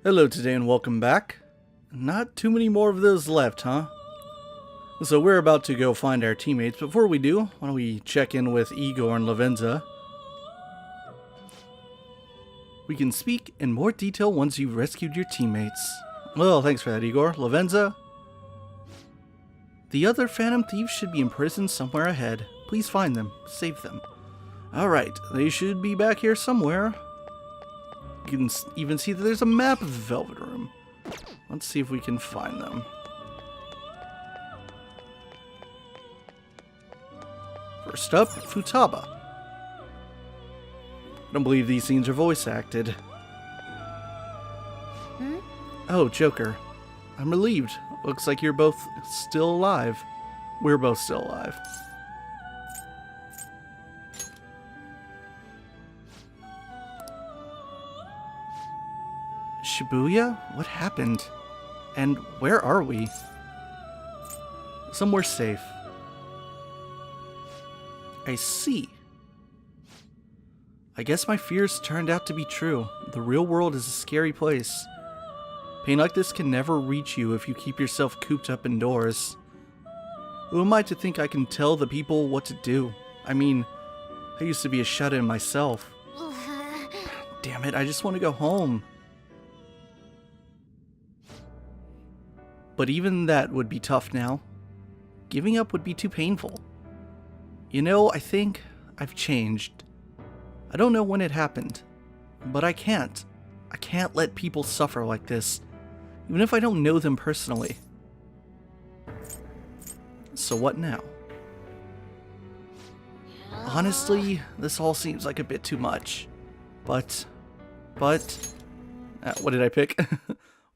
Hello today and welcome back. Not too many more of those left, huh? So we're about to go find our teammates. Before we do, why don't we check in with Igor and Lavenza. We can speak in more detail once you've rescued your teammates. Well, thanks for that, Igor. Lavenza? The other Phantom Thieves should be imprisoned somewhere ahead. Please find them. Save them. Alright, they should be back here somewhere. You can even see that there's a map of the Velvet Room. Let's see if we can find them. First up, Futaba. I don't believe these scenes are voice acted. Oh, Joker. I'm relieved. Looks like you're both still alive. We're both still alive. Shibuya? What happened? And where are we? Somewhere safe. I see. I guess my fears turned out to be true. The real world is a scary place. Pain like this can never reach you if you keep yourself cooped up indoors. Who am I to think I can tell the people what to do? I mean, I used to be a shut-in myself. Damn it, I just want to go home. But even that would be tough now. Giving up would be too painful. You know, I think I've changed. I don't know when it happened, but I can't. I can't let people suffer like this, even if I don't know them personally. So what now? Honestly, this all seems like a bit too much. But, what did I pick?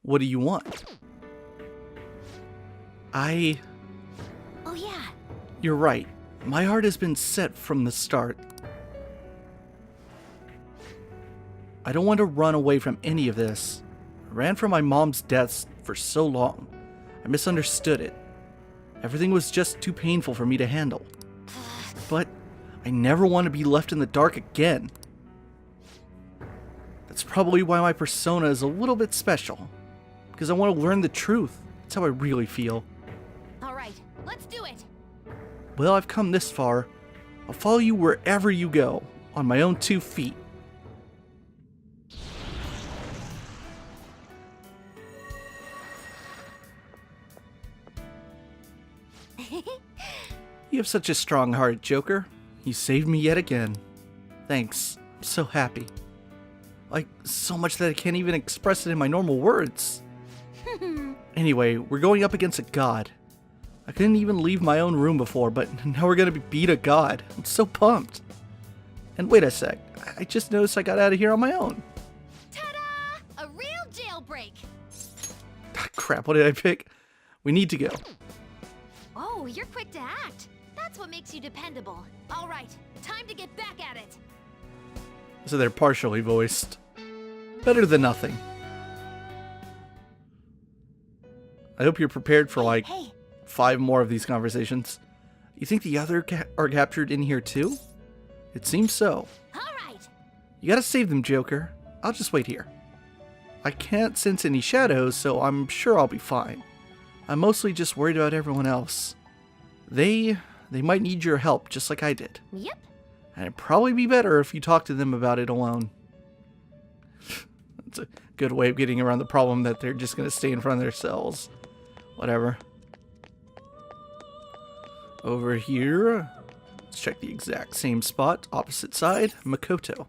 What do you want? Oh yeah. You're right. My heart has been set from the start. I don't want to run away from any of this. I ran from my mom's deaths for so long. I misunderstood it. Everything was just too painful for me to handle. But I never want to be left in the dark again. That's probably why my persona is a little bit special. Because I want to learn the truth. That's how I really feel. Alright, let's do it. Well, I've come this far. I'll follow you wherever you go, on my own 2 feet. You have such a strong heart, Joker. You saved me yet again. Thanks. I'm so happy. Like, so much that I can't even express it in my normal words. Anyway, we're going up against a god. I couldn't even leave my own room before, but now we're gonna beat a god. I'm so pumped. And wait a sec. I just noticed I got out of here on my own. Ta-da! A real jailbreak. Crap, what did I pick? We need to go. Oh, you're quick to act. That's what makes you dependable. Alright, time to get back at it. So they're partially voiced. Better than nothing. I hope you're prepared for like 5 more of these conversations. You think the other are captured in here too? It seems so. Alright. You gotta save them, Joker. I'll just wait here. I can't sense any shadows, so I'm sure I'll be fine. I'm mostly just worried about everyone else. They might need your help, just like I did. Yep. And it'd probably be better if you talk to them about it alone. That's a good way of getting around the problem that they're just gonna stay in front of their cells. Whatever. Over here, let's check the exact same spot, opposite side, Makoto.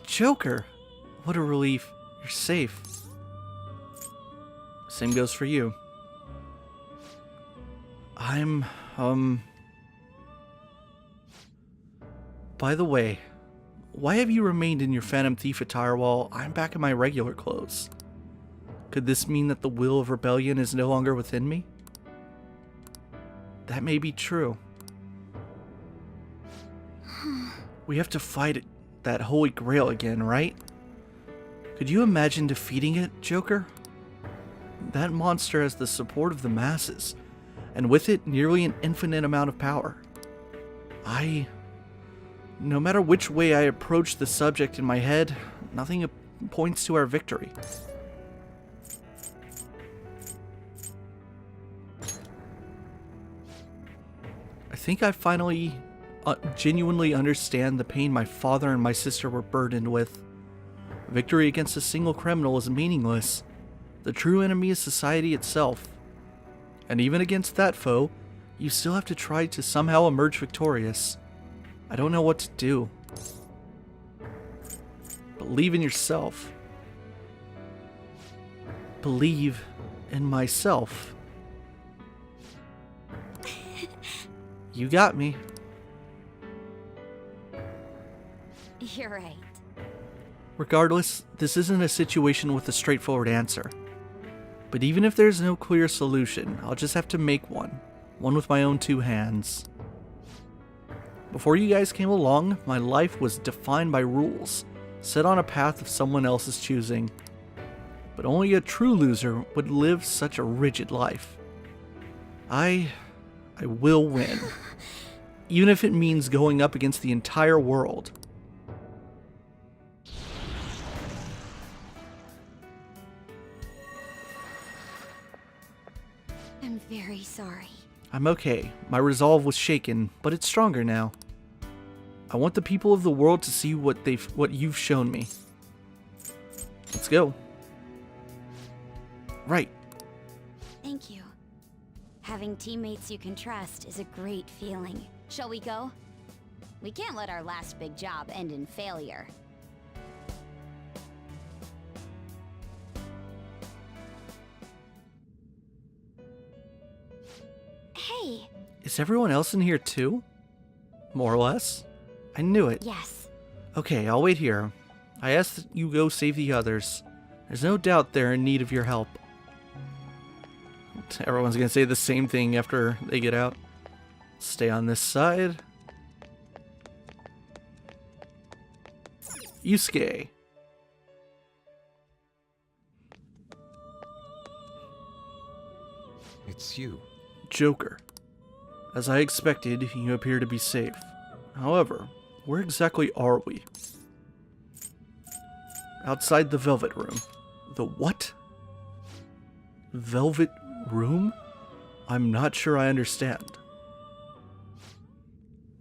Joker! What a relief. You're safe. Same goes for you. By the way, why have you remained in your Phantom Thief attire while I'm back in my regular clothes? Could this mean that the will of rebellion is no longer within me? That may be true. We have to fight that Holy Grail again, right? Could you imagine defeating it, Joker? That monster has the support of the masses, and with it, nearly an infinite amount of power. I No matter which way I approach the subject in my head, nothing points to our victory. I think I finally genuinely understand the pain my father and my sister were burdened with. Victory against a single criminal is meaningless. The true enemy is society itself. And even against that foe, you still have to try to somehow emerge victorious. I don't know what to do. Believe in yourself. Believe in myself. You got me. You're right. Regardless, this isn't a situation with a straightforward answer. But even if there's no clear solution, I'll just have to make one. One with my own two hands. Before you guys came along, my life was defined by rules, set on a path of someone else's choosing. But only a true loser would live such a rigid life. I will win. Even if it means going up against the entire world. I'm very sorry. I'm okay. My resolve was shaken, but it's stronger now. I want the people of the world to see what you've shown me. Let's go. Right. Thank you. Having teammates you can trust is a great feeling. Shall we go? We can't let our last big job end in failure. Hey. Is everyone else in here too? More or less? I knew it. Yes. Okay, I'll wait here. I asked that you go save the others. There's no doubt they're in need of your help. Everyone's gonna say the same thing after they get out. Stay on this side. Yusuke. It's you. Joker. As I expected, you appear to be safe. However, where exactly are we? Outside the Velvet Room. The what? Velvet Room? I'm not sure I understand.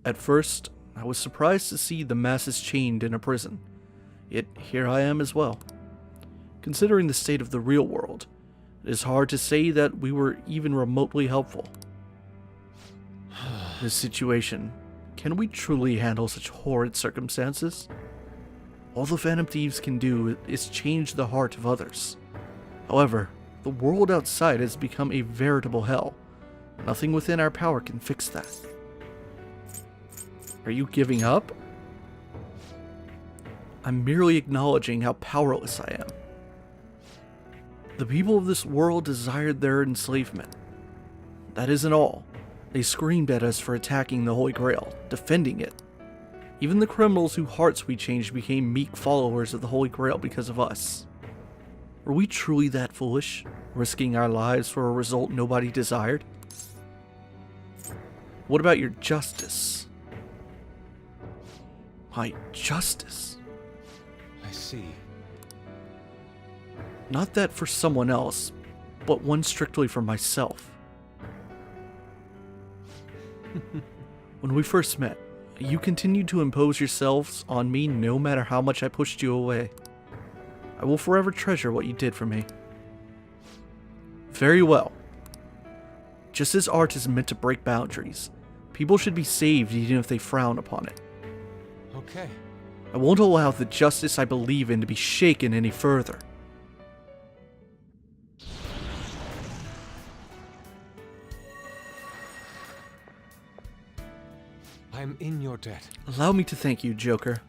At first, I was surprised to see the masses chained in a prison. Yet here I am as well. Considering the state of the real world, it is hard to say that we were even remotely helpful. This situation, can we truly handle such horrid circumstances? All the Phantom Thieves can do is change the heart of others. However, the world outside has become a veritable hell. Nothing within our power can fix that. Are you giving up? I'm merely acknowledging how powerless I am. The people of this world desired their enslavement. That isn't all. They screamed at us for attacking the Holy Grail, defending it. Even the criminals whose hearts we changed became meek followers of the Holy Grail because of us. Were we truly that foolish, risking our lives for a result nobody desired? What about your justice? My justice? I see. Not that for someone else, but one strictly for myself. When we first met, you continued to impose yourselves on me no matter how much I pushed you away. I will forever treasure what you did for me. Very well. Just as art is meant to break boundaries, people should be saved even if they frown upon it. Okay. I won't allow the justice I believe in to be shaken any further. I'm in your debt. Allow me to thank you, Joker.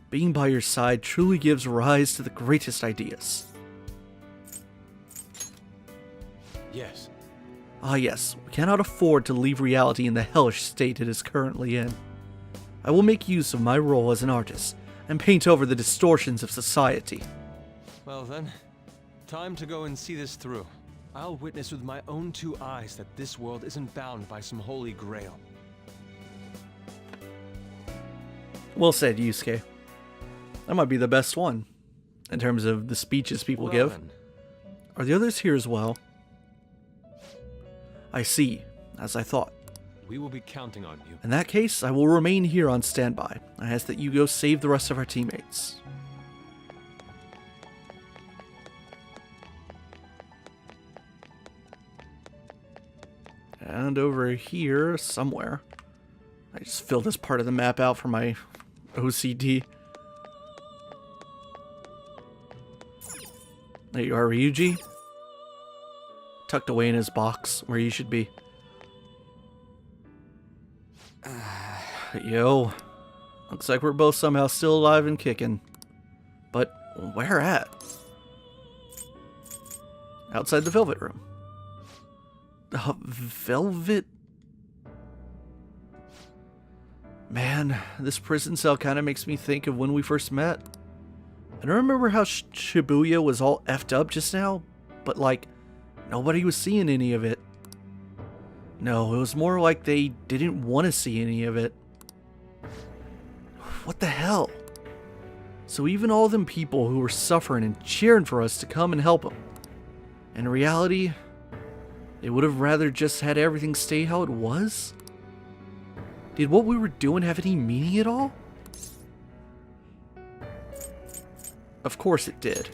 Being by your side truly gives rise to the greatest ideas. Yes. Ah yes, we cannot afford to leave reality in the hellish state it is currently in. I will make use of my role as an artist, and paint over the distortions of society. Well then, time to go and see this through. I'll witness with my own two eyes that this world isn't bound by some holy grail. Well said, Yusuke. That might be the best one, in terms of the speeches people Well give. then. Are the others here as well? I see, as I thought. We will be counting on you. In that case, I will remain here on standby. I ask that you go save the rest of our teammates. And over here, somewhere. I just filled this part of the map out for my OCD. There you are, Ryuji. Tucked away in his box, where you should be. Yo. Looks like we're both somehow still alive and kicking. But where at? Outside the Velvet Room. Velvet? Man, this prison cell kind of makes me think of when we first met. I don't remember how Shibuya was all effed up just now, but like, nobody was seeing any of it. No, it was more like they didn't want to see any of it. What the hell? So even all them people who were suffering and cheering for us to come and help them, in reality, they would have rather just had everything stay how it was? Did what we were doing have any meaning at all? Of course it did.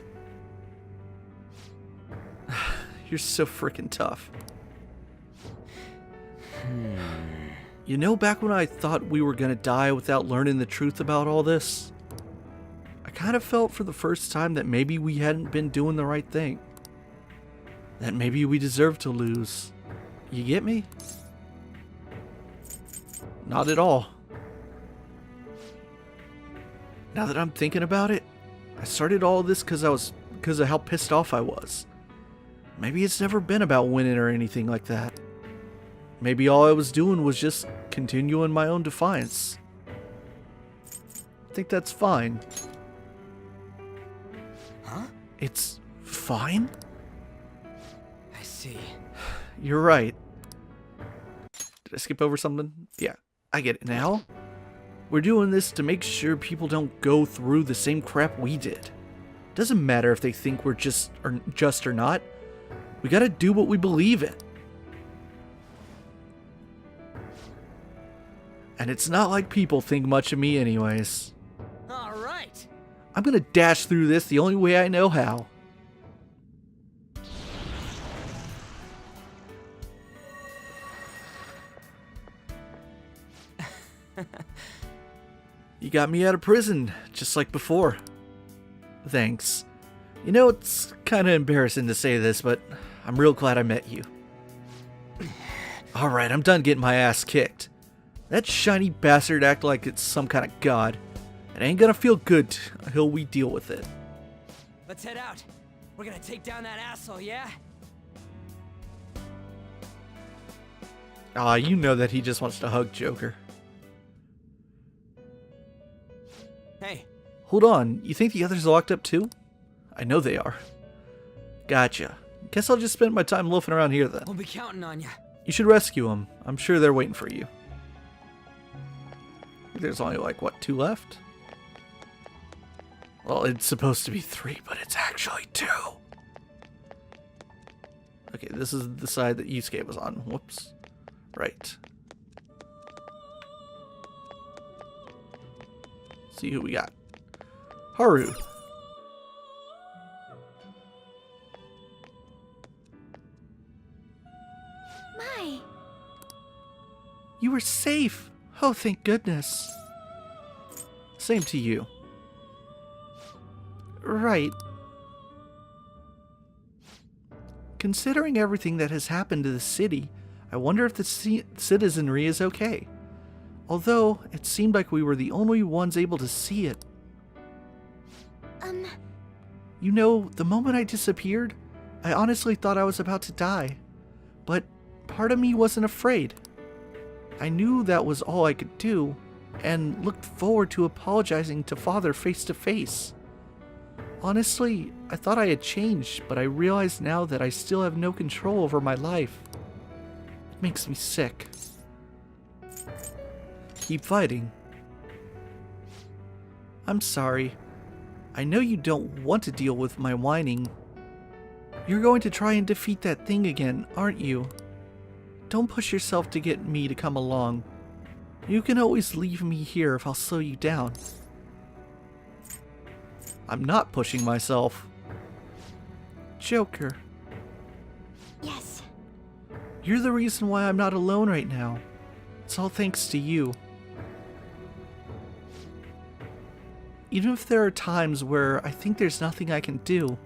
You're so freaking tough. You know, back when I thought we were gonna die without learning the truth about all this, I kind of felt for the first time that maybe we hadn't been doing the right thing. That maybe we deserved to lose. You get me? Not at all. Now that I'm thinking about it, I started all this because of how pissed off I was. Maybe it's never been about winning or anything like that. Maybe all I was doing was just continuing my own defiance. I think that's fine. Huh? It's fine? I see. You're right. Did I skip over something? Yeah, I get it now. We're doing this to make sure people don't go through the same crap we did. Doesn't matter if they think we're just or not. We gotta do what we believe in. And it's not like people think much of me anyways. All right. I'm gonna dash through this the only way I know how. You got me out of prison, just like before. Thanks. You know, it's kind of embarrassing to say this, but I'm real glad I met you. Alright, I'm done getting my ass kicked. That shiny bastard act like it's some kind of god. It ain't gonna feel good until we deal with it. Let's head out. We're gonna take down that asshole, yeah? Aw, you know that he just wants to hug Joker. Hey. Hold on, you think the others are locked up too? I know they are. Gotcha. Guess I'll just spend my time loafing around here then. We'll be counting on you. You should rescue them. I'm sure they're waiting for you. There's only like, what, 2 left? Well, it's supposed to be 3, but it's actually 2. Okay, this is the side that Yusuke was on. Whoops. Right. See who we got. Haru. My. You were safe. Oh, thank goodness. Same to you. Right. Considering everything that has happened to the city, I wonder if the citizenry is okay. Although, it seemed like we were the only ones able to see it. You know, the moment I disappeared, I honestly thought I was about to die. But part of me wasn't afraid. I knew that was all I could do, and looked forward to apologizing to Father face to face. Honestly, I thought I had changed, but I realize now that I still have no control over my life. It makes me sick. Keep fighting. I'm sorry. I know you don't want to deal with my whining. You're going to try and defeat that thing again, aren't you? Don't push yourself to get me to come along. You can always leave me here if I'll slow you down. I'm not pushing myself. Joker. Yes. You're the reason why I'm not alone right now. It's all thanks to you. Even if there are times where I think there's nothing I can do,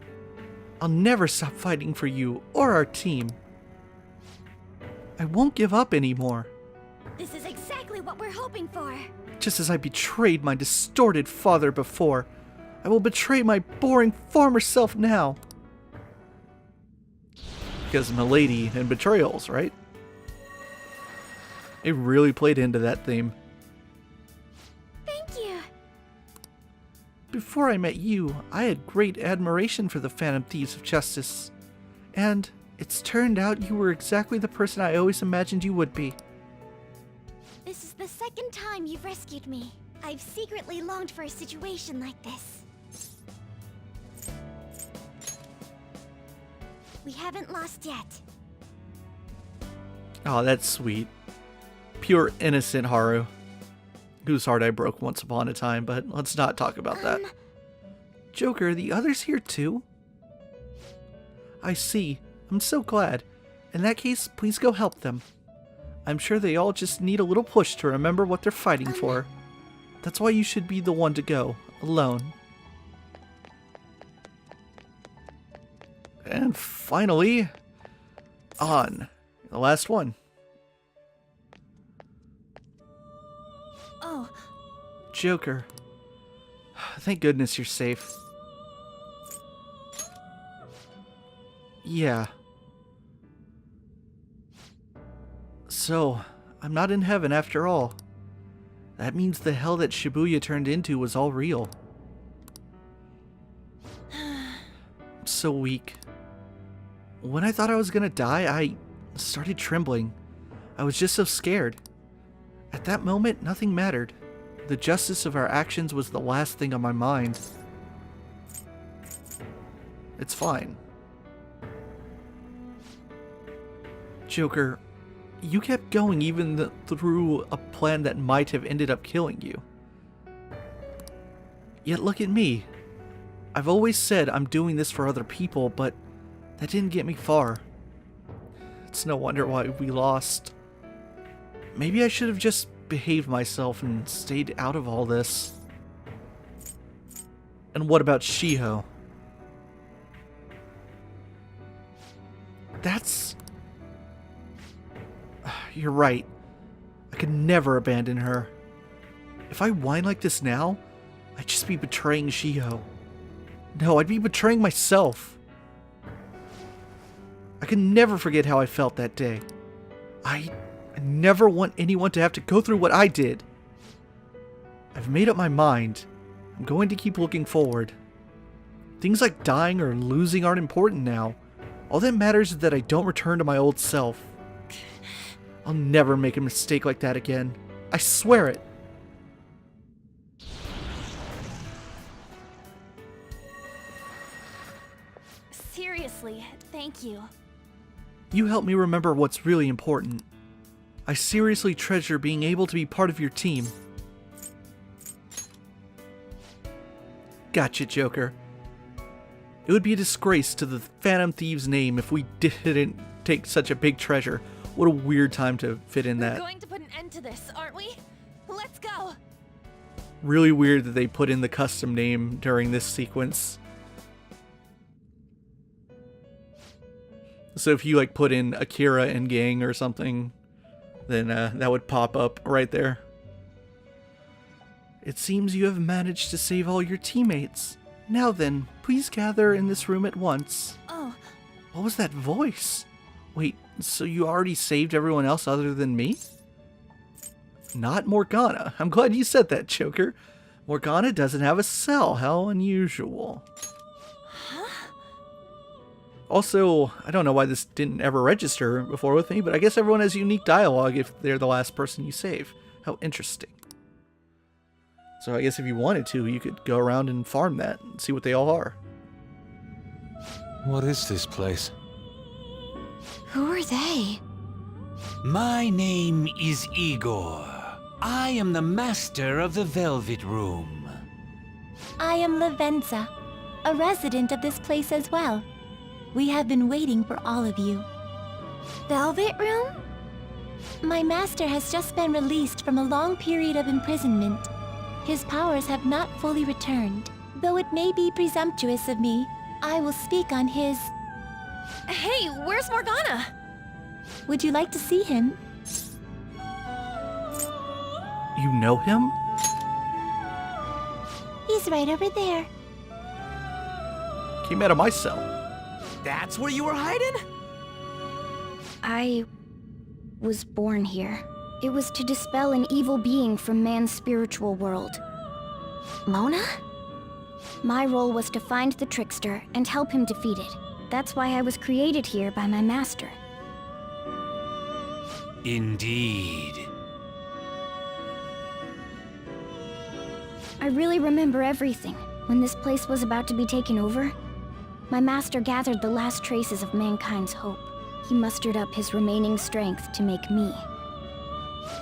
I'll never stop fighting for you or our team. I won't give up anymore. This is exactly what we're hoping for. Just as I betrayed my distorted father before, I will betray my boring former self now. Because Milady and betrayals, right? It really played into that theme. Thank you. Before I met you, I had great admiration for the Phantom Thieves of Justice. And it's turned out you were exactly the person I always imagined you would be. This is the second time you've rescued me. I've secretly longed for a situation like this. We haven't lost yet. Oh, that's sweet. Pure innocent Haru. Whose heart I broke once upon a time, but let's not talk about that. Joker, the others here too? I see. I'm so glad. In that case, please go help them. I'm sure they all just need a little push to remember what they're fighting for. That's why you should be the one to go, alone. And finally, on. The last one. Oh. Joker. Thank goodness you're safe. Yeah. So, I'm not in heaven after all. That means the hell that Shibuya turned into was all real. I'm so weak. When I thought I was gonna die, I started trembling. I was just so scared. At that moment, nothing mattered. The justice of our actions was the last thing on my mind. It's fine. Joker, you kept going even through a plan that might have ended up killing you. Yet look at me. I've always said I'm doing this for other people, but that didn't get me far. It's no wonder why we lost. Maybe I should have just behaved myself and stayed out of all this. And what about Shiho? That's... You're right. I could never abandon her. If I whine like this now, I'd just be betraying Shiho. No, I'd be betraying myself. I can never forget how I felt that day. I never want anyone to have to go through what I did. I've made up my mind. I'm going to keep looking forward. Things like dying or losing aren't important now. All that matters is that I don't return to my old self. I'll never make a mistake like that again. I swear it. Seriously, thank you. You helped me remember what's really important. I seriously treasure being able to be part of your team. Gotcha, Joker. It would be a disgrace to the Phantom Thieves' name if we didn't take such a big treasure. What a weird time to fit in that. We're going to put an end to this, aren't we? Let's go. Really weird that they put in the custom name during this sequence. So if you like put in Akira and gang or something, then that would pop up right there. It seems you have managed to save all your teammates. Now then, please gather in this room at once. Oh. What was that voice? Wait, so you already saved everyone else other than me? Not Morgana. I'm glad you said that, Joker. Morgana doesn't have a cell. How unusual. Huh? Also, I don't know why this didn't ever register before with me, but I guess everyone has unique dialogue if they're the last person you save. How interesting. So I guess if you wanted to, you could go around and farm that and see what they all are. What is this place? Who are they? My name is Igor. I am the master of the Velvet Room. I am Lavenza, a resident of this place as well. We have been waiting for all of you. Velvet Room? My master has just been released from a long period of imprisonment. His powers have not fully returned. Though it may be presumptuous of me, I will speak on his... Hey, where's Morgana? Would you like to see him? You know him? He's right over there. Came out of my cell. That's where you were hiding? I was born here. It was to dispel an evil being from man's spiritual world. Mona? My role was to find the trickster and help him defeat it. That's why I was created here by my master. Indeed. I really remember everything. When this place was about to be taken over, my master gathered the last traces of mankind's hope. He mustered up his remaining strength to make me.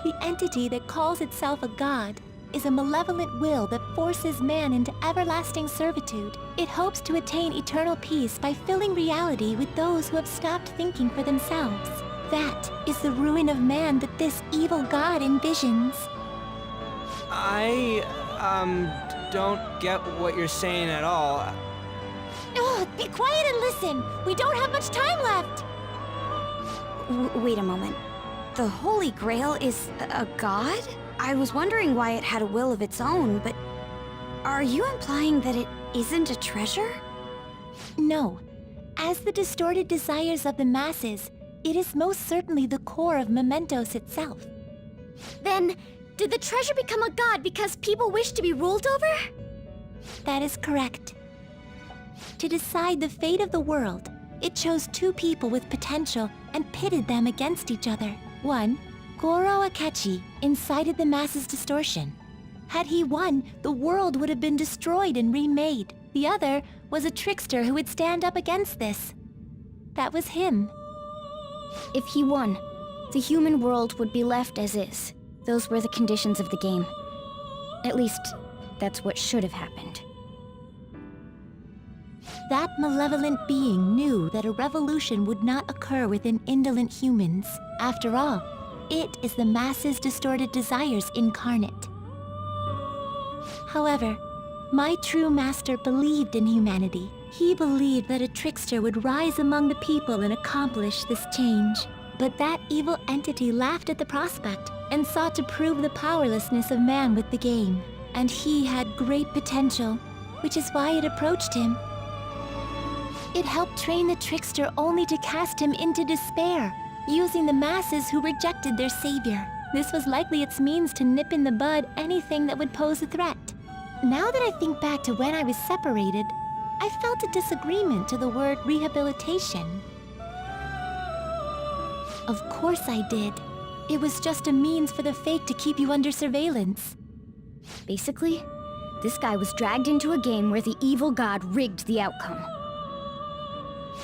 The entity that calls itself a god is a malevolent will that forces man into everlasting servitude. It hopes to attain eternal peace by filling reality with those who have stopped thinking for themselves. That is the ruin of man that this evil god envisions. I, don't get what you're saying at all. Oh, be quiet and listen! We don't have much time left! Wait a moment. The Holy Grail is a god? I was wondering why it had a will of its own, but... Are you implying that it isn't a treasure? No. As the distorted desires of the masses, it is most certainly the core of Mementos itself. Then, did the treasure become a god because people wish to be ruled over? That is correct. To decide the fate of the world, it chose two people with potential and pitted them against each other. One, Goro Akechi, incited the masses' distortion. Had he won, the world would have been destroyed and remade. The other was a trickster who would stand up against this. That was him. If he won, the human world would be left as is. Those were the conditions of the game. At least, that's what should have happened. That malevolent being knew that a revolution would not occur within indolent humans. After all, it is the masses' distorted desires incarnate. However, my true master believed in humanity. He believed that a trickster would rise among the people and accomplish this change. But that evil entity laughed at the prospect and sought to prove the powerlessness of man with the game. And he had great potential, which is why it approached him. It helped train the trickster only to cast him into despair, using the masses who rejected their savior. This was likely its means to nip in the bud anything that would pose a threat. Now that I think back to when I was separated, I felt a disagreement to the word rehabilitation. Of course I did. It was just a means for the fake to keep you under surveillance. Basically, this guy was dragged into a game where the evil god rigged the outcome.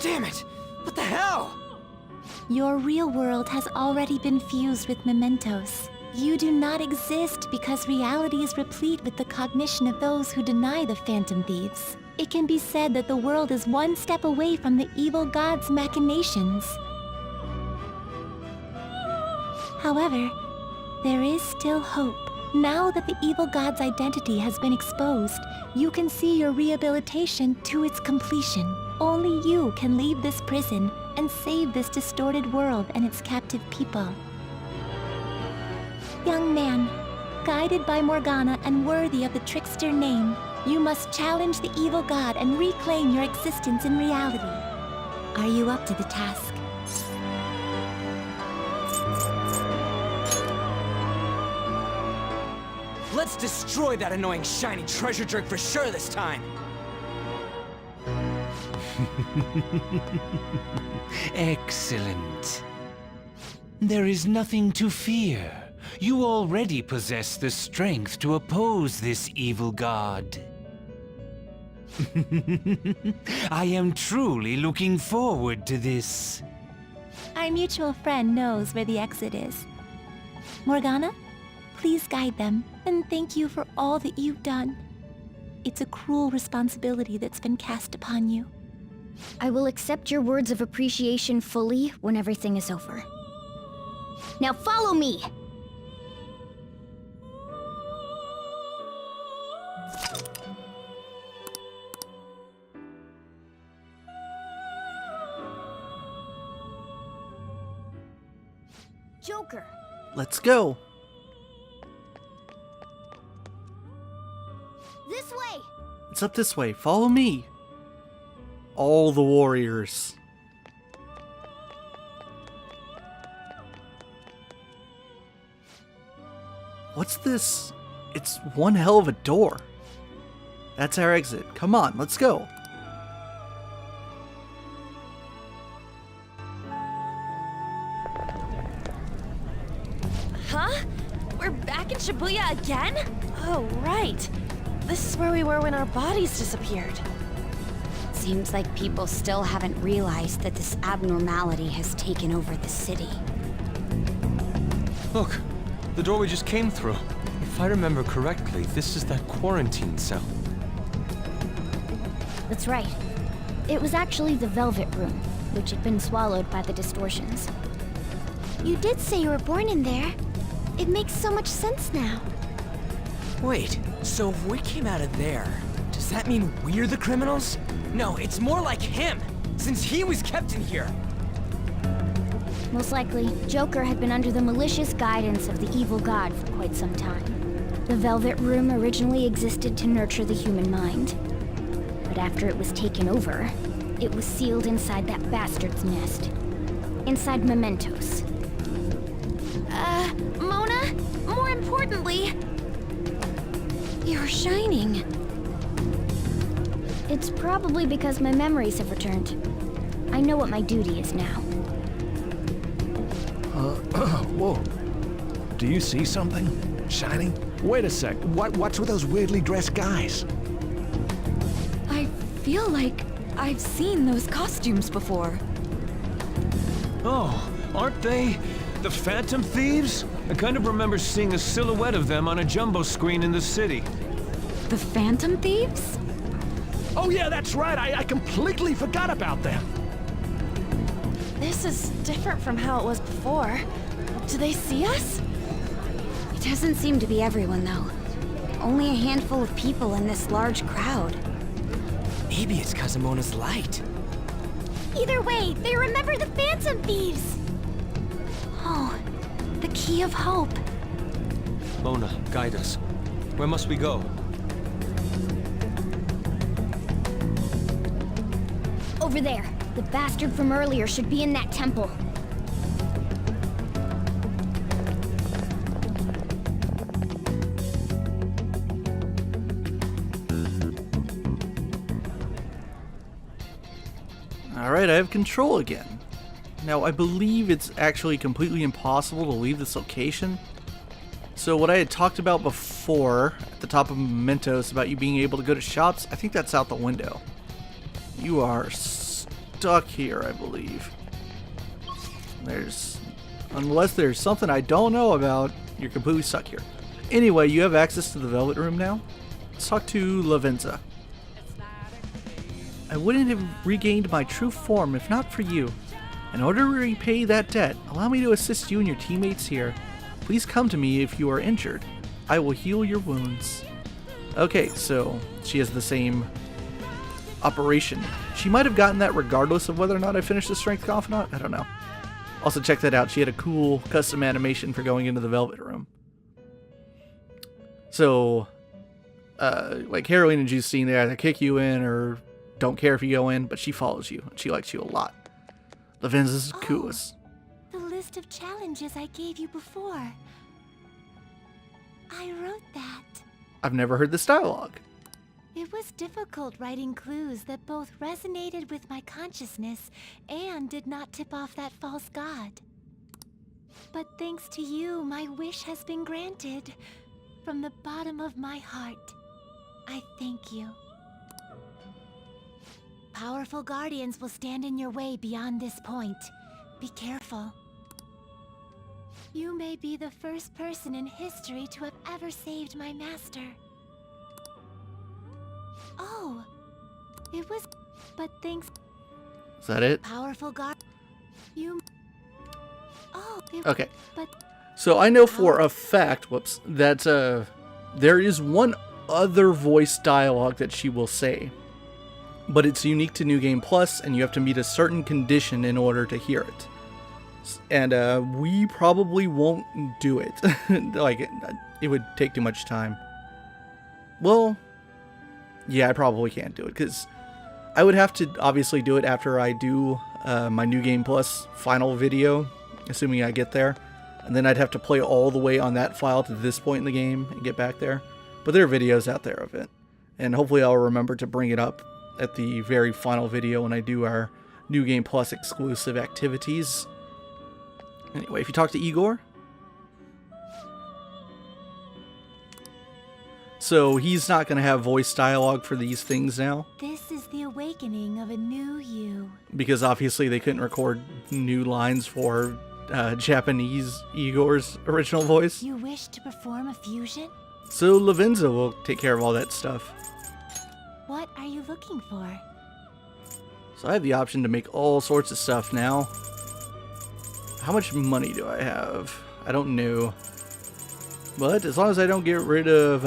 Damn it! What the hell? Your real world has already been fused with Mementos. You do not exist because reality is replete with the cognition of those who deny the Phantom Thieves. It can be said that the world is one step away from the evil god's machinations. However, there is still hope. Now that the evil god's identity has been exposed, you can see your rehabilitation to its completion. Only you can leave this prison and save this distorted world and its captive people. Young man, guided by Morgana and worthy of the trickster name, you must challenge the evil god and reclaim your existence in reality. Are you up to the task? Let's destroy that annoying shiny treasure jerk for sure this time! Excellent. There is nothing to fear. You already possess the strength to oppose this evil god. I am truly looking forward to this. Our mutual friend knows where the exit is. Morgana, please guide them, and thank you for all that you've done. It's a cruel responsibility that's been cast upon you. I will accept your words of appreciation fully when everything is over. Now follow me! Joker! Let's go. This way! It's up this way. Follow me. All the warriors. What's this? It's one hell of a door. That's our exit. Come on, let's go. Huh? We're back in Shibuya again? Oh, right. This is where we were when our bodies disappeared. Seems like people still haven't realized that this abnormality has taken over the city. Look, the door we just came through. If I remember correctly, this is that quarantine cell. That's right. It was actually the Velvet Room, which had been swallowed by the distortions. You did say you were born in there. It makes so much sense now. Wait, so if we came out of there, does that mean we're the criminals? No, it's more like him, since he was kept in here. Most likely, Joker had been under the malicious guidance of the evil god for quite some time. The Velvet Room originally existed to nurture the human mind. But after it was taken over, it was sealed inside that bastard's nest. Inside mementos. Mona? More importantly, You're shining. It's probably because my memories have returned. I know what my duty is now. Whoa. Do you see something? Shining? Wait a sec. What's with those weirdly dressed guys? I feel like I've seen those costumes before. Oh, aren't they the Phantom Thieves? I kind of remember seeing a silhouette of them on a jumbo screen in the city. The Phantom Thieves? Oh yeah, that's right. I completely forgot about them. This is different from how it was before. Do they see us? It doesn't seem to be everyone, though. Only a handful of people in this large crowd. Maybe it's Kazumona's light. Either way, they remember the Phantom Thieves! Oh, the key of hope. Mona, guide us. Where must we go? Over there. The bastard from earlier should be in that temple. Alright, I have control again. Now, I believe it's actually completely impossible to leave this location. So what I had talked about before, at the top of Mementos, about you being able to go to shops, I think that's out the window. You are stuck here, I believe. Unless there's something I don't know about, you're completely stuck here. Anyway, you have access to the Velvet Room now. Let's talk to Lavenza. I wouldn't have regained my true form if not for you. In order to repay that debt, allow me to assist you and your teammates here. Please come to me if you are injured. I will heal your wounds. Okay, so she has the same operation. She might have gotten that regardless of whether or not I finished the Strength Confidant. I don't know. Also, check that out. She had a cool custom animation for going into the Velvet Room. So, like Heroine and Justine, they either kick you in or don't care if you go in, but she follows you. And she likes you a lot. Lavenza's coolest. The list of challenges I gave you before. I wrote that. I've never heard this dialogue. It was difficult writing clues that both resonated with my consciousness and did not tip off that false god. But thanks to you, my wish has been granted. From the bottom of my heart, I thank you. Powerful guardians will stand in your way beyond this point. Be careful. You may be the first person in history to have ever saved my master. Oh, it was... But thanks... Is that it? Powerful guard... You... Oh, Okay. But... So I know for a fact, that there is one other voice dialogue that she will say. But it's unique to New Game Plus, and you have to meet a certain condition in order to hear it. And we probably won't do it. Like, it would take too much time. Well, yeah, I probably can't do it, because I would have to obviously do it after I do my New Game Plus final video, assuming I get there. And then I'd have to play all the way on that file to this point in the game and get back there. But there are videos out there of it. And hopefully I'll remember to bring it up at the very final video when I do our New Game Plus exclusive activities. Anyway, if you talk to Igor... So he's not going to have voice dialogue for these things now. This is the awakening of a new you. Because obviously they couldn't record new lines for Japanese Igor's original voice. You wish to perform a fusion? So Lavenza will take care of all that stuff. What are you looking for? So I have the option to make all sorts of stuff now. How much money do I have? I don't know. But as long as I don't get rid of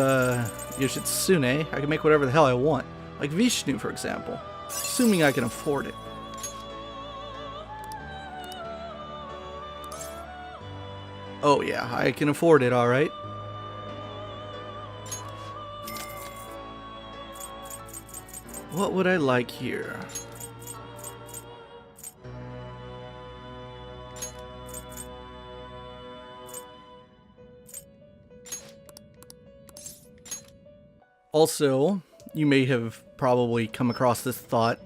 Yoshitsune, I can make whatever the hell I want. Like Vishnu, for example. Assuming I can afford it. Oh yeah, I can afford it, alright. What would I like here? Also, you may have probably come across this thought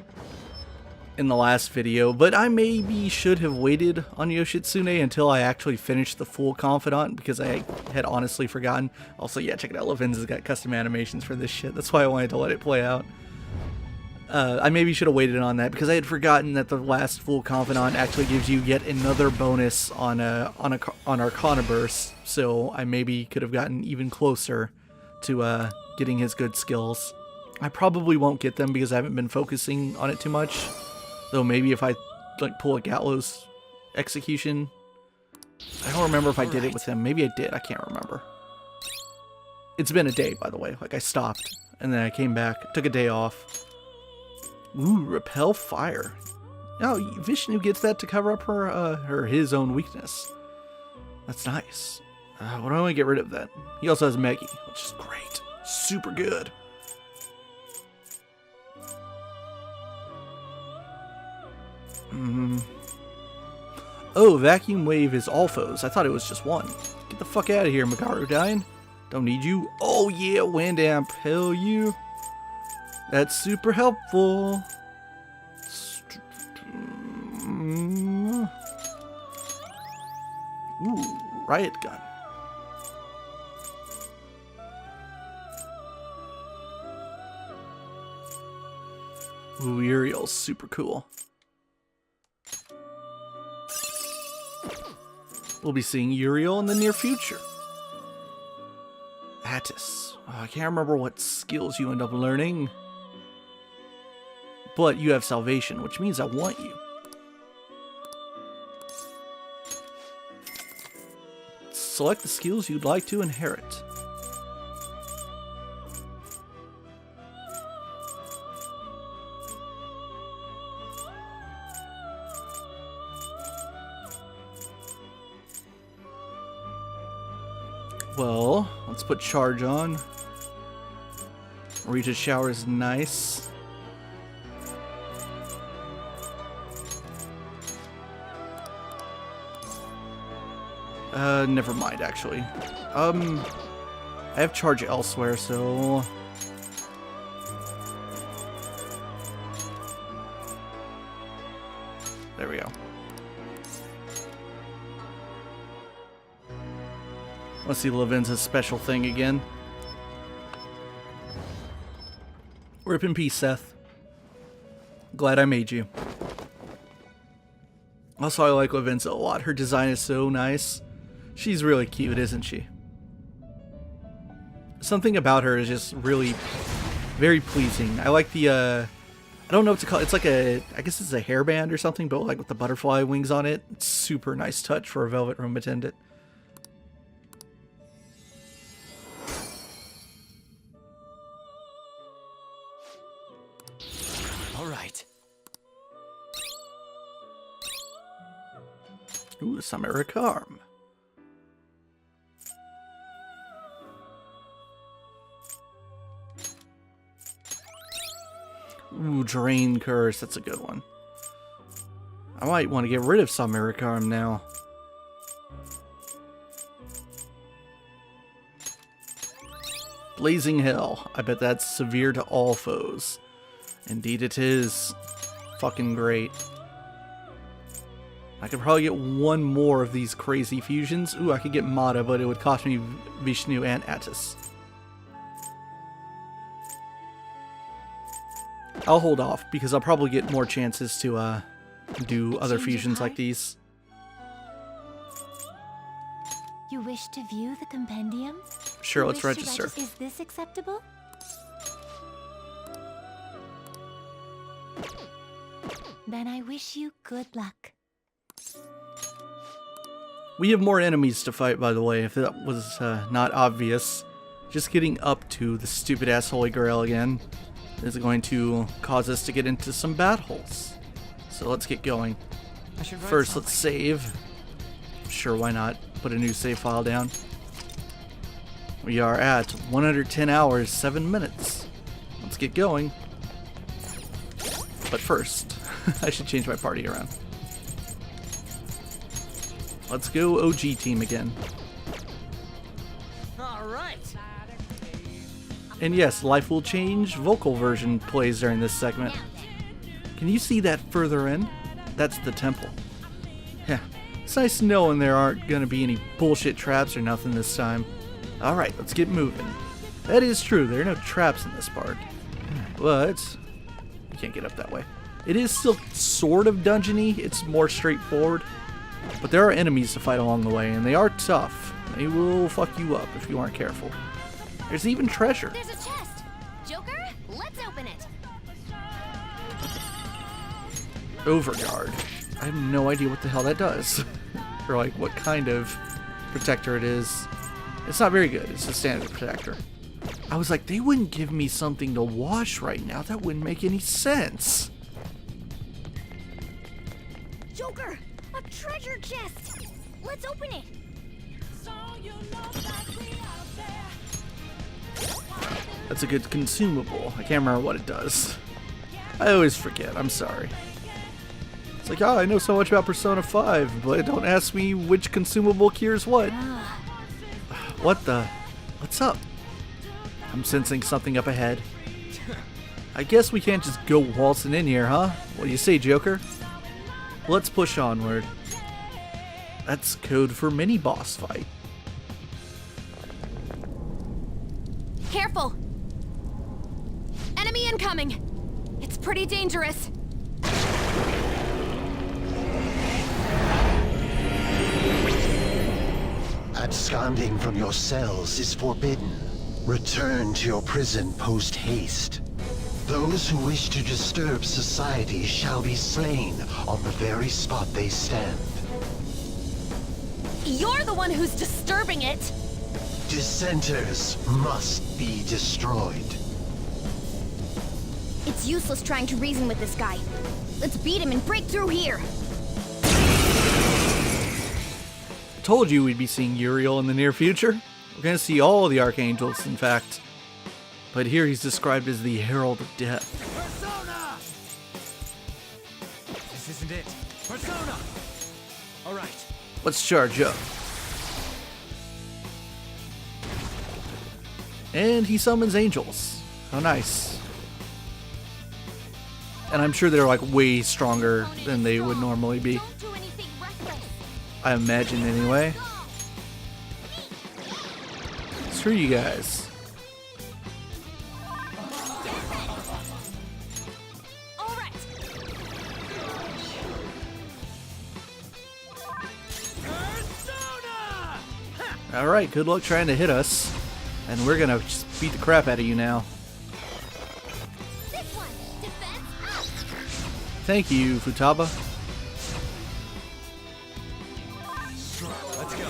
in the last video, but I maybe should have waited on Yoshitsune until I actually finished the full Confidant, because I had honestly forgotten. Also, yeah, check it out, Lavenza's got custom animations for this shit. That's why I wanted to let it play out. I maybe should have waited on that, because I had forgotten that the last full Confidant actually gives you yet another bonus on Arcana Burst, so I maybe could have gotten even closer to getting his good skills. I probably won't get them because I haven't been focusing on it too much. Though maybe if I like pull a Gallows execution. I don't remember if I did it with him. Maybe I did. I can't remember. It's been a day, by the way. Like, I stopped and then I came back. Took a day off. Ooh, repel fire. No, Vishnu gets that to cover up his own weakness. That's nice. Why don't I get rid of that? He also has Meggy, which is great. Super good. Oh, Vacuum Wave is all foes. I thought it was just one. Get the fuck out of here, Magarudyne. Don't need you. Oh yeah, Wind Amp. Hell you. That's super helpful. Ooh, Riot Gun. Ooh, Uriel's super cool. We'll be seeing Uriel in the near future. Attis. Oh, I can't remember what skills you end up learning. But you have Salvation, which means I want you. Select the skills you'd like to inherit. Well, let's put Charge on. Rita's Shower is nice. Never mind, actually. I have Charge elsewhere, so... There we go. Let's see Lavenza's special thing again. Rip in peace, Seth. Glad I made you. Also, I like Lavenza a lot. Her design is so nice. She's really cute, isn't she? Something about her is just really very pleasing. I like the, I don't know what to call it. It's like a, I guess it's a hairband or something, but like with the butterfly wings on it. It's super nice touch for a Velvet Room attendant. All right. Ooh, Samara Karm. Ooh, Drain Curse. That's a good one. I might want to get rid of Samara Karm now. Blazing Hell. I bet that's severe to all foes. Indeed it is. Fucking great. I could probably get one more of these crazy fusions. Ooh, I could get Mata, but it would cost me Vishnu and Attis. I'll hold off, because I'll probably get more chances to do other fusions like these. You wish to view the compendium? Sure, You let's wish to register. Is this acceptable? Then I wish you good luck. We have more enemies to fight, by the way, if that was not obvious. Just getting up to the stupid-ass Holy Grail again is going to cause us to get into some battles. So let's get going. First, let's save. Sure, why not? Put a new save file down. We are at 110 hours, 7 minutes. Let's get going. But first, I should change my party around. Let's go OG team again. All right. And yes, Life Will Change vocal version plays during this segment. Can you see that further in? That's the temple. Yeah, it's nice knowing there aren't gonna be any bullshit traps or nothing this time. Alright, let's get moving. That is true, there are no traps in this part. But you can't get up that way. It is still sort of dungeony, it's more straightforward. But there are enemies to fight along the way, and they are tough. They will fuck you up if you aren't careful. There's even treasure. There's a chest! Joker, let's open it! Overguard. I have no idea what the hell that does. Or like what kind of protector it is. It's not very good. It's a standard protector. I was like, they wouldn't give me something to wash right now. That wouldn't make any sense. Joker! A treasure chest! Let's open it! That's a good consumable. I can't remember what it does. I always forget. I'm sorry. It's like, oh, I know so much about Persona 5, but don't ask me which consumable cures what. What the? What's up? I'm sensing something up ahead. I guess we can't just go waltzing in here, huh? What do you say, Joker? Let's push onward. That's code for mini-boss fight. Careful! Enemy incoming! It's pretty dangerous. Absconding from your cells is forbidden. Return to your prison post-haste. Those who wish to disturb society shall be slain on the very spot they stand. You're the one who's disturbing it! Dissenters must be destroyed. It's useless trying to reason with this guy. Let's beat him and break through here! I told you we'd be seeing Uriel in the near future. We're gonna see all the Archangels, in fact. But here he's described as the Herald of Death. Persona! This isn't it. Persona! All right. Let's charge up. And he summons angels. How nice. And I'm sure they're like way stronger than they would normally be. Don't do anything reckless! I imagine anyway. Screw you guys. All right. Alright, good luck trying to hit us. And we're gonna just beat the crap out of you now. This one, defense up. Thank you, Futaba. Let's go.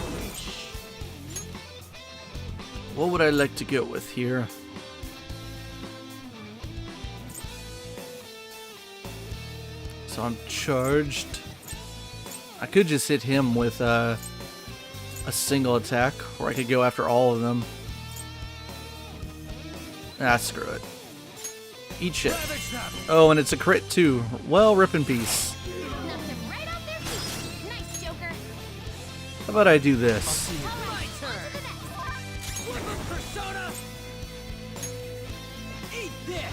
What would I like to go with here? So I'm charged. I could just hit him with a single attack, or I could go after all of them. Ah, screw it. Eat shit. Oh, and it's a crit too. Well, rip in peace. Knocked them right off their feet. Nice, Joker. How about I do this? Persona! Eat this!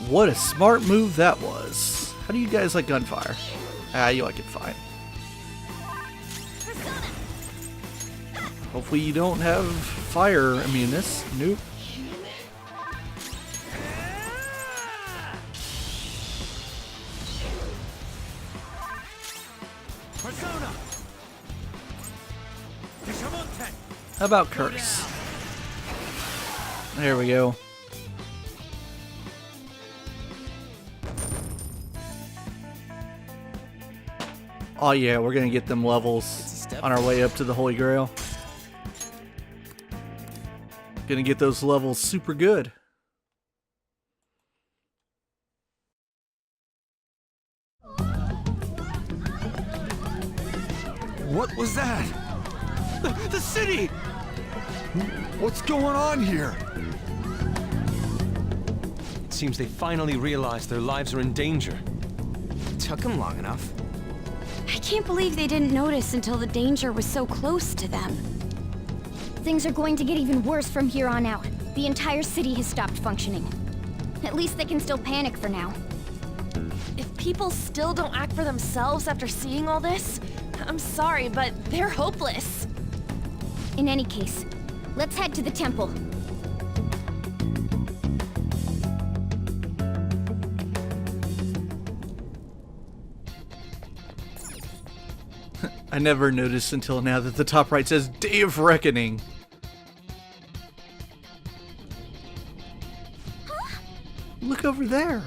What a smart move that was. How do you guys like gunfire? Ah, you like it fine. Hopefully you don't have fire immuneness. Nope. Persona! How about curse? There we go. Oh yeah, we're gonna get them levels on our way up to the Holy Grail. Gonna get those levels super good. What was that? The city! What's going on here? It seems they finally realized their lives are in danger. Took him long enough. I can't believe they didn't notice until the danger was so close to them. Things are going to get even worse from here on out. The entire city has stopped functioning. At least they can still panic for now. If people still don't act for themselves after seeing all this, I'm sorry, but they're hopeless. In any case, let's head to the temple. I never noticed until now that the top right says Day of Reckoning. Huh? Look over there.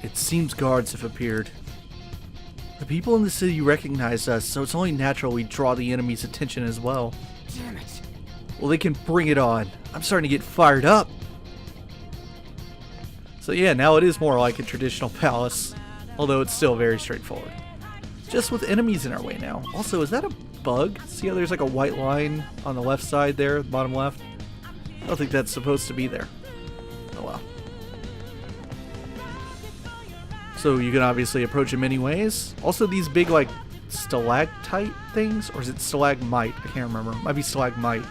It seems guards have appeared. The people in the city recognize us, so it's only natural we draw the enemy's attention as well. Damn it. Well, they can bring it on. I'm starting to get fired up. So yeah, now it is more like a traditional palace, although it's still very straightforward. Just with enemies in our way now. Also, is that a bug? See how there's like a white line on the left side there, bottom left? I don't think that's supposed to be there. Oh well. So you can obviously approach him anyways. Also, these big like stalactite things, or is it stalagmite? I can't remember. Might be stalagmite.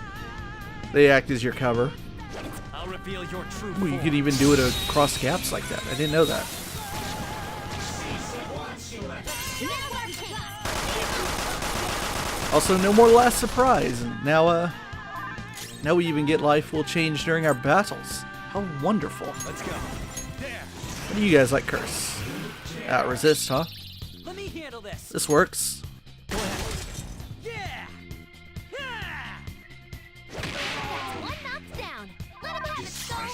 They act as your cover. I'll reveal your true Ooh, you could even do it across gaps like that. I didn't know that. Also, no more last surprise. And now we even get life will change during our battles. How wonderful. Let's go. There. What do you guys like curse? Resist, huh? Let me handle this. This works. Yeah. One knocked down. Let him have it, Star.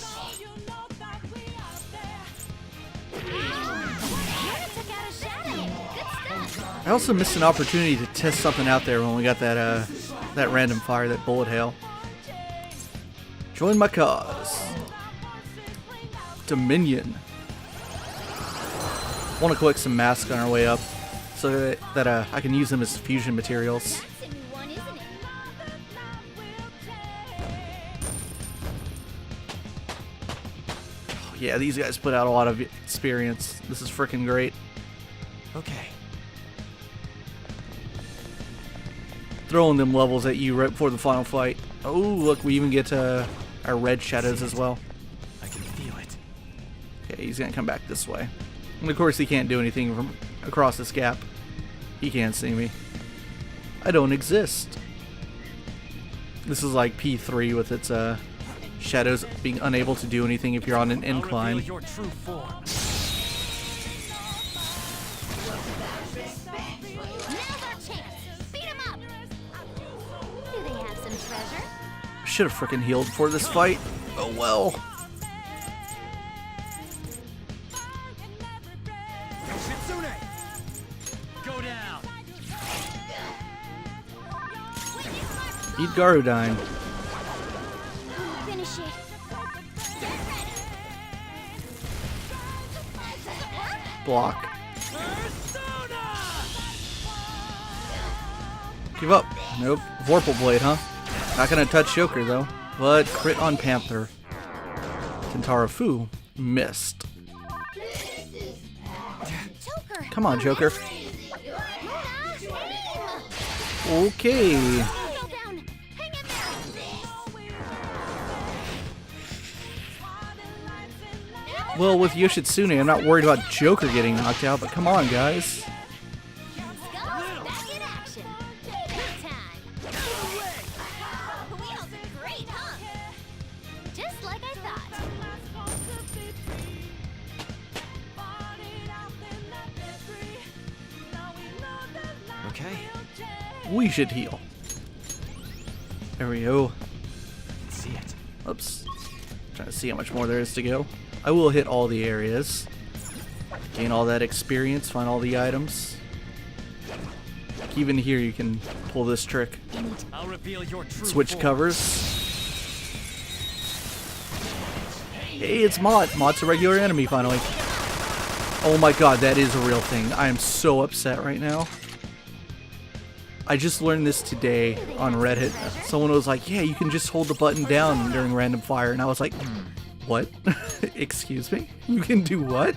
Took out a shadow. Good stuff. I also missed an opportunity to test something out there when we got that that random fire, that bullet hail. Join my cause. Dominion. Want to collect some masks on our way up, so that I can use them as fusion materials. That's a new one, isn't it? Yeah, these guys put out a lot of experience. This is freaking great. Okay. Throwing them levels at you right before the final fight. Oh, look, we even get our red shadows as well. I can feel it. Okay, he's gonna come back this way. And of course he can't do anything from across this gap. He can't see me. I don't exist. This is like P3 with its shadows being unable to do anything if you're on an incline. I'll reveal your true form. Should have freaking healed before this fight. Oh well. Go down. Eat Garudyne. Finish it. Block. Give up. Nope. Vorpal Blade, huh? Not gonna touch Joker though. But crit on Panther. Tentara Fu missed. Come on, Joker. Okay. Well, with Yoshitsune, I'm not worried about Joker getting knocked out, but come on, guys. Okay. We should heal. There we go. Let's see it. Oops. Trying to see how much more there is to go. I will hit all the areas. Gain all that experience, find all the items. Even here you can pull this trick. I'll reveal your true Switch form. covers. Hey, it's Mott. Mott's a regular enemy finally. Oh my god, that is a real thing. I am so upset right now. I just learned this today on Reddit. Someone was like, yeah, you can just hold the button down during random fire. And I was like, what? Excuse me? You can do what?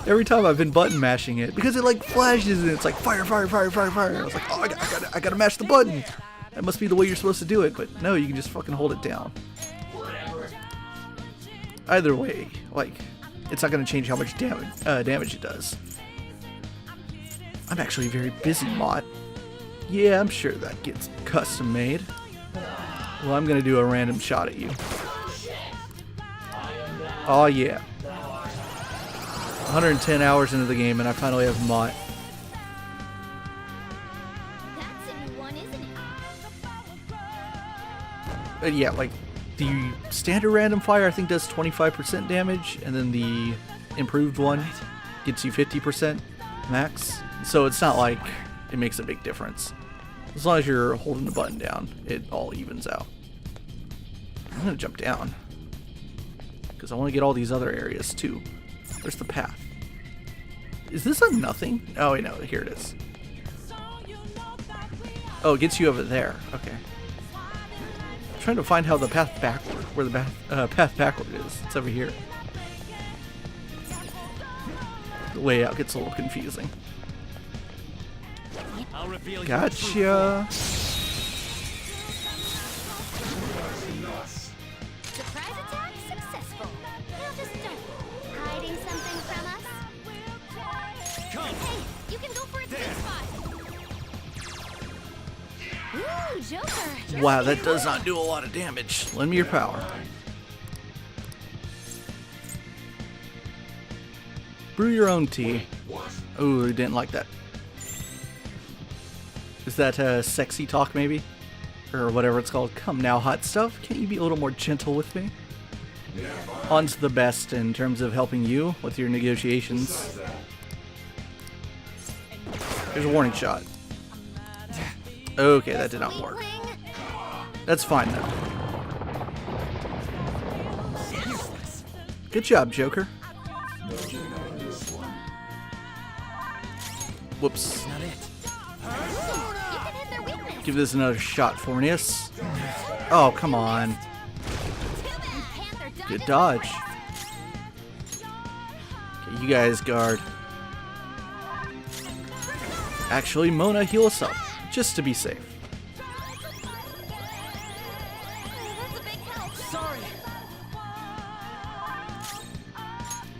Every time I've been button mashing it, because it like flashes and it's like fire, fire, fire, fire, fire. I was like, oh, I gotta mash the button. That must be the way you're supposed to do it. But no, you can just fucking hold it down. Either way, like, it's not gonna change how much damage it does. I'm actually very busy, Mott. Yeah, I'm sure that gets custom made. Well, I'm gonna do a random shot at you. Oh yeah. 110 hours into the game and I finally have Mott. That's a new one, isn't it? But yeah, like, the standard random fire I think does 25% damage, and then the improved one gets you 50% max. So it's not like it makes a big difference. As long as you're holding the button down, it all evens out. I'm gonna jump down because I want to get all these other areas too. Where's the path? Is this a nothing? Oh wait, no, here it is. Oh, it gets you over there. Okay. I'm trying to find how the path backward, where the path backward is. It's over here. The layout gets a little confusing. I'll reveal Gotcha. Surprise attack successful. Now just don't. Hiding something from us? Come. Hey, you can go for its weak spot. Ooh, Joker. Wow, that does not do a lot of damage. Lend me your power. Brew your own tea. Ooh, I didn't like that. Is that sexy talk maybe? Or whatever it's called. Come now, hot stuff. Can't you be a little more gentle with me? On to the best in terms of helping you with your negotiations. Here's a warning shot. Okay, that did not work. That's fine though. Good job, Joker. Whoops. Not it. Give this another shot, Fornius. Oh, come on. Good dodge. Okay, you guys guard. Actually, Mona, heal us up, just to be safe.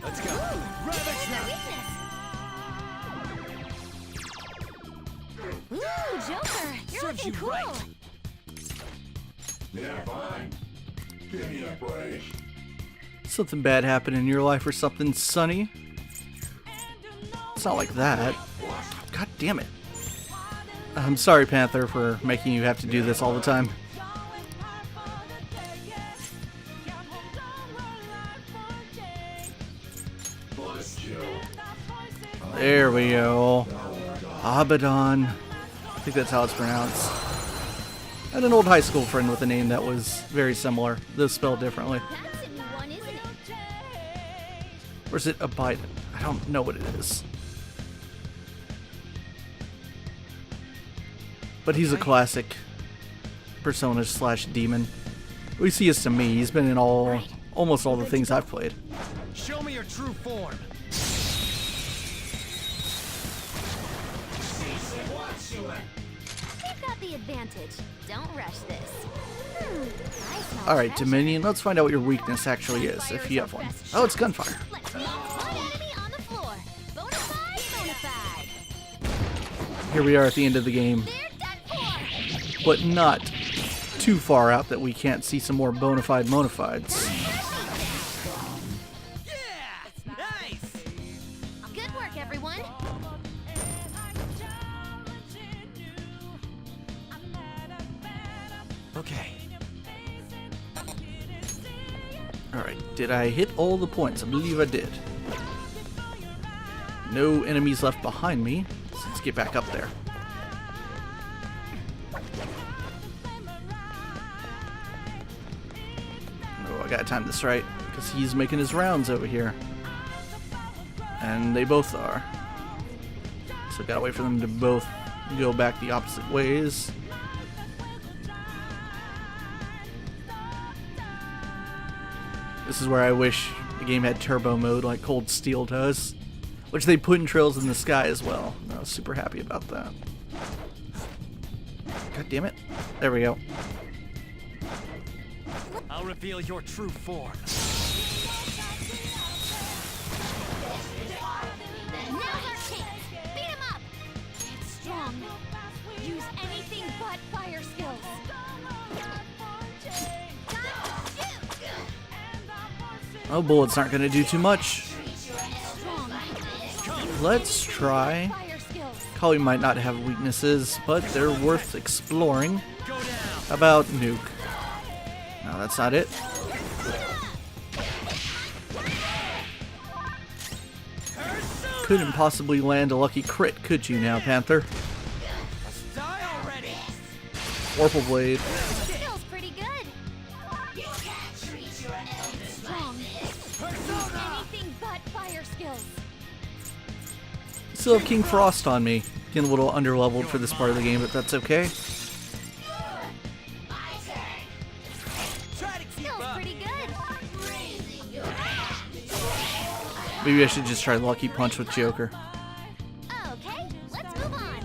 Let's go. Rabbit snap. Ooh, Joker, you're Serves looking you cool. right. Yeah, fine. Give me a break. Something bad happened in your life or something, Sonny? It's not like that. God damn it. I'm sorry, Panther, for making you have to do this all the time. There we go. Abaddon. I think that's how it's pronounced. I had an old high school friend with a name that was very similar, though spelled differently. That's a new one, isn't it? Or is it Abiden? I don't know what it is. But he's a classic persona slash demon. At least he is to me. He's been in almost all the things I've played. Show me your true form. We've got the advantage. Don't rush this. Alright, Dominion, let's find out what your weakness actually is, if you have one. Oh, it's gunfire. Let's knock one enemy on the floor. Bonafide, bonafide. Here we are at the end of the game, They're done for. but not too far out that we can't see some more bona fide monafides. Yeah! Nice! Good work, everyone. Okay. Alright, did I hit all the points? I believe I did. No enemies left behind me, so let's get back up there. Oh, I gotta time this right, because he's making his rounds over here. And they both are. So gotta wait for them to both go back the opposite ways. This is where I wish the game had turbo mode like Cold Steel does, which they put in Trails in the Sky as well. I was super happy about that. God damn it. There we go. I'll reveal your true form. Now's our chance. Beat him up. Get strong. Use anything but fire skills. Oh, bullets aren't going to do too much. Strong. Let's try. Fire skills. Kali might not have weaknesses, but they're worth exploring. Go down. How about Nuke? No, that's not it. Couldn't possibly land a lucky crit, could you now, Panther? Die already. Orpal Blade. Skills pretty good. Strong. Anything but fire skills. Still have King Frost on me. Getting a little underleveled for this part of the game, but that's okay. Try to keep Skills up. pretty good. Maybe I should just try Lucky Punch with Joker. Okay, let's move on.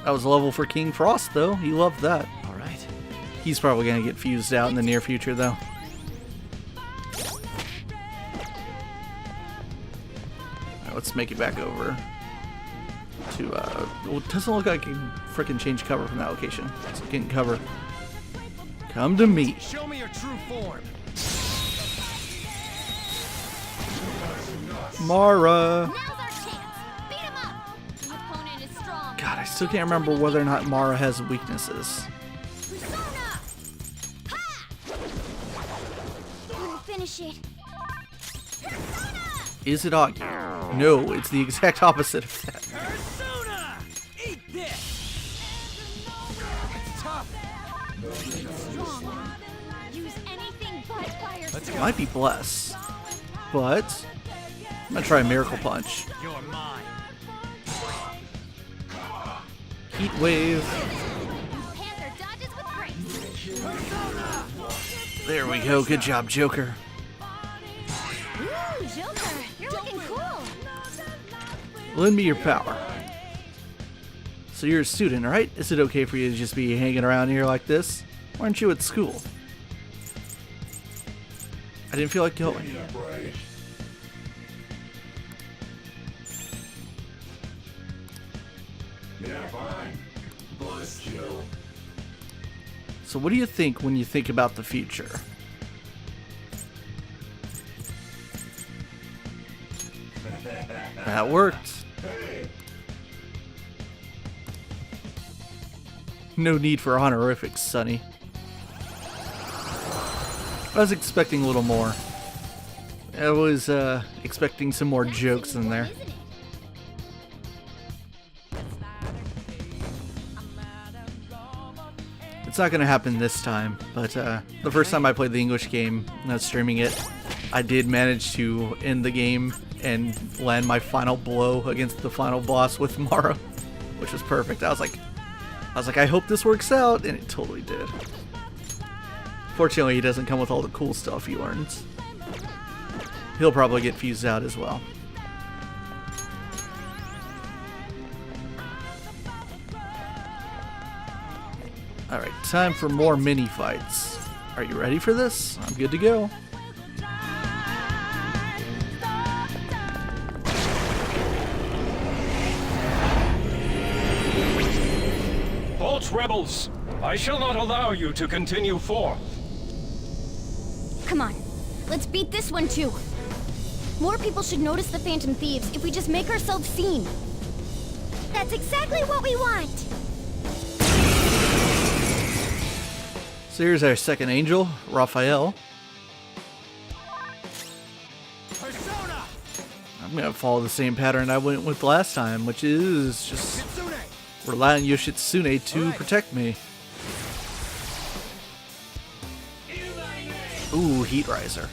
That was a level for King Frost, though. He loved that. Alright. He's probably going to get fused out in the near future, though. Alright, let's make it back over to, well, it doesn't look like I can frickin' change cover from that location. So getting cover. Come to me. Show me your true form. Mara. Now's our chance. Beat him up. The opponent is strong. God, I still can't remember whether or not Mara has weaknesses. Persona. We'll finish it. Is it Augur? No, it's the exact opposite of that. Persona! Eat this! It's tough. Strong. Use anything but fire Let's skills. It might be Bless, but I'm gonna try Miracle Punch. You're mine. Heat Wave. Panther dodges with grace. There we go. Good job, Joker. Ooh, Joker, you're looking cool. Lend me your power. So you're a student, right? Is it okay for you to just be hanging around here like this? Why aren't you at school? I didn't feel like going. Yeah, fine. Bless you. So what do you think when you think about the future? That worked. No need for honorifics, Sonny. I was expecting a little more. I was expecting some more jokes in there. It's not gonna happen this time, but the first time I played the English game, not streaming it, I did manage to end the game and land my final blow against the final boss with Mara, which was perfect. I was like, I hope this works out, and it totally did. Fortunately, he doesn't come with all the cool stuff he learns. He'll probably get fused out as well. Alright, time for more mini fights. Are you ready for this? I'm good to go. Halt, rebels! I shall not allow you to continue forth. Come on, let's beat this one too. More people should notice the Phantom Thieves if we just make ourselves seen. That's exactly what we want! So here's our second angel, Raphael. Persona! I'm gonna follow the same pattern I went with last time, which is just rely on Yoshitsune to protect me. Ooh, Heat Riser.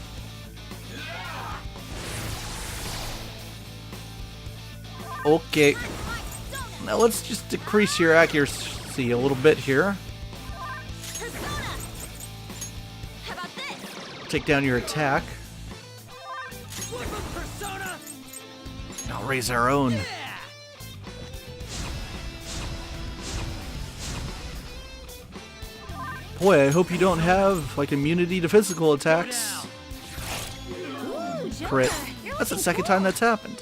Okay. Now let's just decrease your accuracy a little bit here. Take down your attack. I'll raise our own. Boy, I hope you don't have like immunity to physical attacks. Crit. That's the second time that's happened.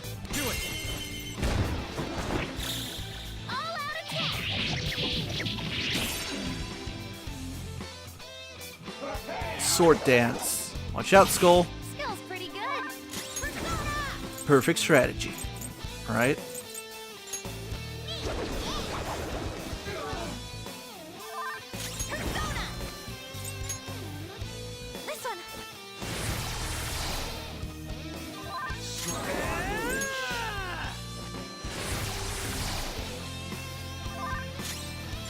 Sword dance. Watch out, Skull. Skill's pretty good. Perfect strategy. Right? This one.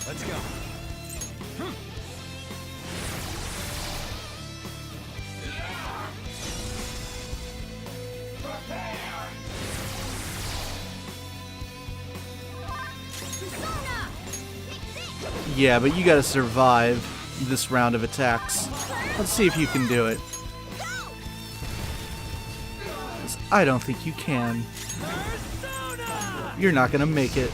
Let's go. Yeah, but you gotta survive this round of attacks. Let's see if you can do it. 'Cause I don't think you can. You're not gonna make it.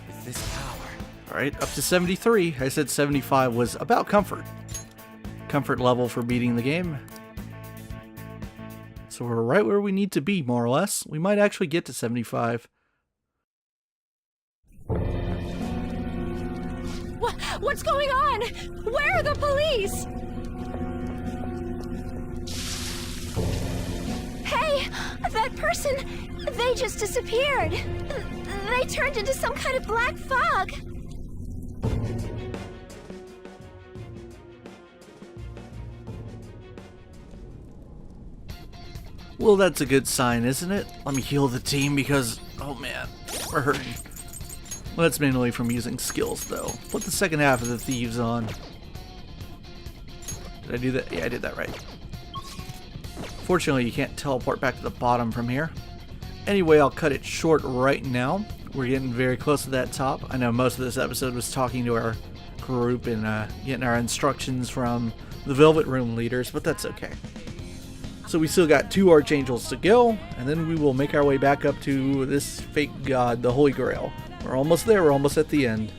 With this power. Alright, up to 73. I said 75 was about comfort. Comfort level for beating the game. So we're right where we need to be, more or less. We might actually get to 75. What's going on? Where are the police? Hey, that person, they just disappeared. They turned into some kind of black fog. Well, that's a good sign, isn't it? Let me heal the team because, oh man, we're hurting. Well, that's mainly from using skills, though. Put the second half of the thieves on. Did I do that? Yeah, I did that right. Fortunately, you can't teleport back to the bottom from here. Anyway, I'll cut it short right now. We're getting very close to that top. I know most of this episode was talking to our group and getting our instructions from the Velvet Room leaders, but that's okay. So we still got 2 Archangels to go, and then we will make our way back up to this fake god, the Holy Grail. We're almost there, we're almost at the end.